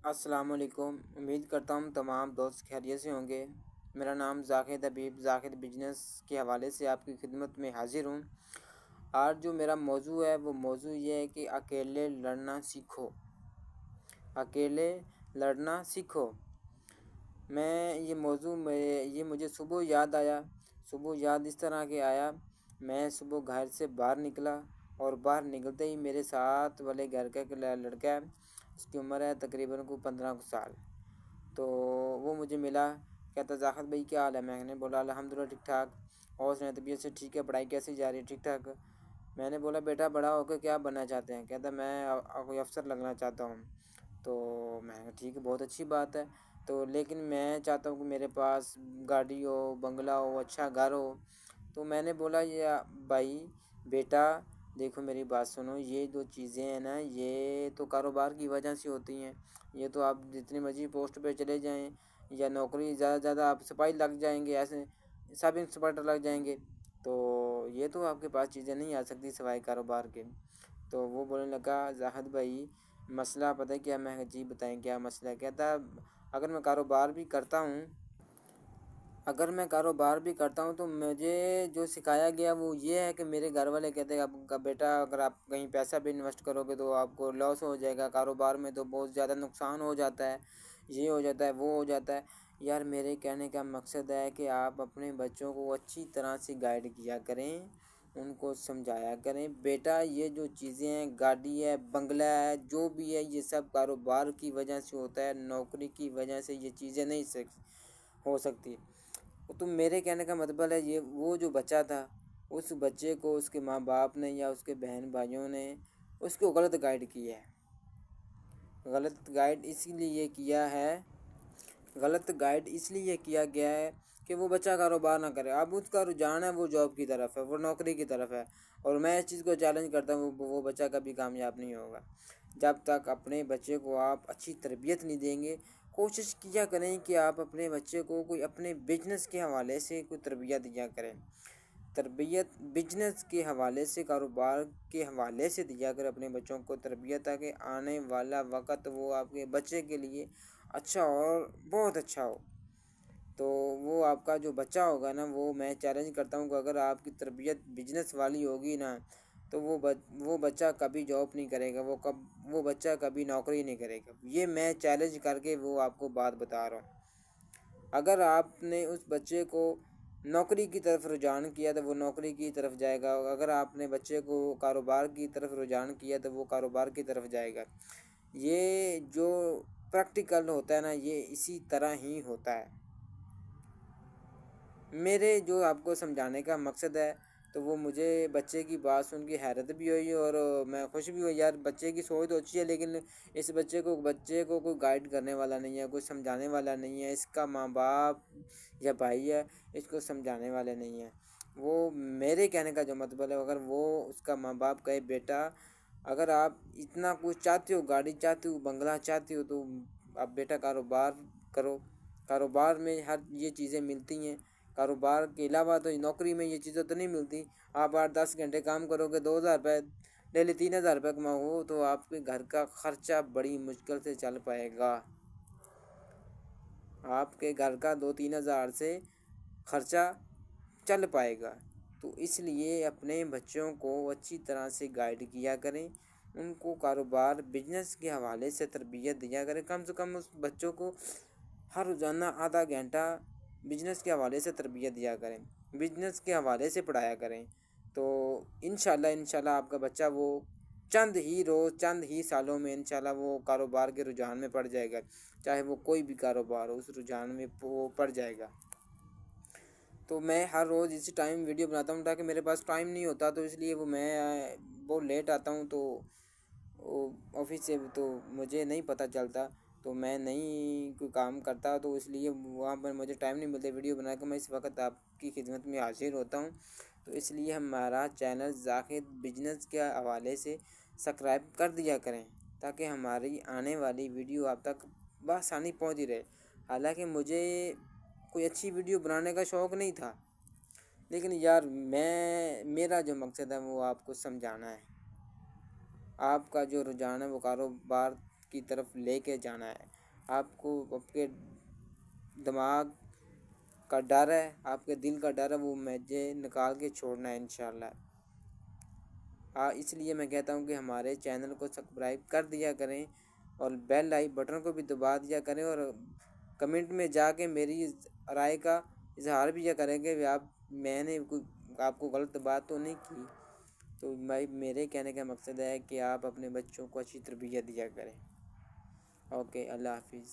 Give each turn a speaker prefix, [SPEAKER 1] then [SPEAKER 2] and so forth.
[SPEAKER 1] السلام علیکم۔ امید کرتا ہوں تمام دوست خیریت سے ہوں گے۔ میرا نام زاہد حبیب زاہد بزنس کے حوالے سے آپ کی خدمت میں حاضر ہوں۔ آج جو میرا موضوع ہے وہ موضوع یہ ہے کہ اکیلے لڑنا سیکھو، اکیلے لڑنا سیکھو۔ یہ مجھے صبح یاد آیا۔ صبح یاد اس طرح کے آیا، میں صبح گھر سے باہر نکلا اور باہر نکلتے ہی میرے ساتھ والے گھر کا ایک لڑکا ہے، اس کی عمر ہے تقریباً 15 سال۔ تو وہ مجھے ملا، کہتا زاہد بھائی کیا حال ہے؟ میں نے بولا الحمدللہ ٹھیک ٹھاک۔ اور سنیں طبیعت سے ٹھیک ہے؟ پڑھائی کیسی جا رہی ہے؟ ٹھیک ٹھاک۔ میں نے بولا بیٹا بڑا ہو کے کیا بننا چاہتے ہیں؟ کہتا میں کوئی افسر لگنا چاہتا ہوں۔ تو میں نے کہا ٹھیک ہے، بہت اچھی بات ہے، تو لیکن میں چاہتا ہوں کہ میرے پاس گاڑی ہو، بنگلہ ہو، اچھا گھر ہو۔ تو میں نے بولا یہ بھائی بیٹا دیکھو میری بات سنو، یہ دو چیزیں ہیں نا یہ تو کاروبار کی وجہ سے ہوتی ہیں۔ یہ تو آپ جتنی مرضی پوسٹ پہ چلے جائیں یا نوکری زیادہ سے زیادہ آپ سپاہی لگ جائیں گے، ایسے سب انسپکٹر لگ جائیں گے، تو یہ تو آپ کے پاس چیزیں نہیں آ سکتی سوائے کاروبار کے۔ تو وہ بولنے لگا زاہد بھائی مسئلہ پتہ ہے کیا؟ میں کہا جی بتائیں کیا مسئلہ ہے؟ کہتا اگر میں کاروبار بھی کرتا ہوں تو مجھے جو سکھایا گیا وہ یہ ہے کہ میرے گھر والے کہتے ہیں اب بیٹا اگر آپ کہیں پیسہ بھی انویسٹ کرو گے تو آپ کو لاس ہو جائے گا، کاروبار میں تو بہت زیادہ نقصان ہو جاتا ہے، یہ ہو جاتا ہے وہ ہو جاتا ہے۔ یار میرے کہنے کا مقصد ہے کہ آپ اپنے بچوں کو اچھی طرح سے گائیڈ کیا کریں، ان کو سمجھایا کریں بیٹا یہ جو چیزیں ہیں، گاڑی ہے، بنگلہ ہے، جو بھی ہے، یہ سب کاروبار کی وجہ سے ہوتا ہے، نوکری کی وجہ سے یہ چیزیں نہیں ہو سکتی۔ تو میرے کہنے کا مطلب ہے یہ وہ جو بچہ تھا، اس بچے کو اس کے ماں باپ نے یا اس کے بہن بھائیوں نے اس کو غلط گائیڈ کیا ہے۔ غلط گائیڈ اس لیے کیا گیا ہے کہ وہ بچہ کاروبار نہ کرے۔ اب اس کا رجحان ہے وہ جاب کی طرف ہے، وہ نوکری کی طرف ہے، اور میں اس چیز کو چیلنج کرتا ہوں وہ بچہ کبھی کامیاب نہیں ہوگا جب تک اپنے بچے کو آپ اچھی تربیت نہیں دیں گے۔ کوشش کیا کریں کہ آپ اپنے بچے کو کوئی اپنے بزنس کے حوالے سے کوئی تربیت دیا کریں، تربیت بزنس کے حوالے سے، کاروبار کے حوالے سے دیا کریں اپنے بچوں کو تربیت، تاکہ آنے والا وقت وہ آپ کے بچے کے لیے اچھا اور بہت اچھا ہو۔ تو وہ آپ کا جو بچہ ہوگا نا، وہ میں چیلنج کرتا ہوں کہ اگر آپ کی تربیت بزنس والی ہوگی نا تو وہ بچہ کبھی جاب نہیں کرے گا، وہ بچہ کبھی نوکری نہیں کرے گا۔ یہ میں چیلنج کر کے وہ آپ کو بات بتا رہا ہوں۔ اگر آپ نے اس بچے کو نوکری کی طرف رجحان کیا تو وہ نوکری کی طرف جائے گا، اگر آپ نے بچے کو کاروبار کی طرف رجحان کیا تو وہ کاروبار کی طرف جائے گا۔ یہ جو پریکٹیکل ہوتا ہے نا یہ اسی طرح ہی ہوتا ہے۔ میرے جو آپ کو سمجھانے کا مقصد ہے تو وہ مجھے بچے کی بات سن کے حیرت بھی ہوئی اور میں خوش بھی ہوئی، یار بچے کی سوچ تو اچھی ہے لیکن اس بچے کو کوئی گائیڈ کرنے والا نہیں ہے، کوئی سمجھانے والا نہیں ہے، اس کا ماں باپ یا بھائی ہے اس کو سمجھانے والے نہیں ہیں۔ وہ میرے کہنے کا جو مطلب ہے اگر وہ اس کا ماں باپ کہے بیٹا اگر آپ اتنا کچھ چاہتے ہو، گاڑی چاہتے ہو، بنگلہ چاہتے ہو، تو آپ بیٹا کاروبار کرو، کاروبار میں ہر یہ چیزیں ملتی ہیں۔ کاروبار کے علاوہ تو نوکری میں یہ چیزیں تو نہیں ملتی۔ آپ 8-10 گھنٹے کام کرو گے، 2,000 روپے ڈیلی 3,000 روپے کماؤ تو آپ کے گھر کا خرچہ بڑی مشکل سے چل پائے گا۔ آپ کے گھر کا 2-3 ہزار سے خرچہ چل پائے گا۔ تو اس لیے اپنے بچوں کو اچھی طرح سے گائیڈ کیا کریں، ان کو کاروبار بزنس کے حوالے سے تربیت دیا کریں، کم سے کم اس بچوں کو ہر روزانہ آدھا گھنٹہ بزنس کے حوالے سے تربیت دیا کریں، بزنس کے حوالے سے پڑھایا کریں۔ تو انشاءاللہ آپ کا بچہ وہ چند ہی سالوں میں انشاءاللہ وہ کاروبار کے رجحان میں پڑ جائے گا، چاہے وہ کوئی بھی کاروبار ہو اس رجحان میں وہ پڑ جائے گا۔ تو میں ہر روز اسی ٹائم ویڈیو بناتا ہوں تاکہ میرے پاس ٹائم نہیں ہوتا، تو اس لیے میں بہت لیٹ آتا ہوں، تو آفس سے تو مجھے نہیں پتہ چلتا، تو میں نہیں کوئی کام کرتا تو اس لیے وہاں پر مجھے ٹائم نہیں ملتا ویڈیو بنا کے میں اس وقت آپ کی خدمت میں حاضر ہوتا ہوں۔ تو اس لیے ہمارا چینل زاہد بزنس کے حوالے سے سبسکرائب کر دیا کریں تاکہ ہماری آنے والی ویڈیو آپ تک بآسانی پہنچتی رہے۔ حالانکہ مجھے کوئی اچھی ویڈیو بنانے کا شوق نہیں تھا، لیکن یار میرا جو مقصد ہے وہ آپ کو سمجھانا ہے۔ آپ کا جو رجحان ہے وہ کاروبار کی طرف لے کے جانا ہے۔ آپ کو آپ کے دماغ کا ڈر ہے، آپ کے دل کا ڈر ہے، وہ مجھے نکال کے چھوڑنا ہے انشاءاللہ۔ اس لیے میں کہتا ہوں کہ ہمارے چینل کو سبسکرائب کر دیا کریں اور بیل آئی بٹن کو بھی دبا دیا کریں، اور کمنٹ میں جا کے میری رائے کا اظہار بھی یہ کریں کہ میں نے آپ کو غلط بات تو نہیں کی۔ تو میرے کہنے کا مقصد ہے کہ آپ اپنے بچوں کو اچھی تربیت دیا کریں۔ اوکے، اللہ حافظ۔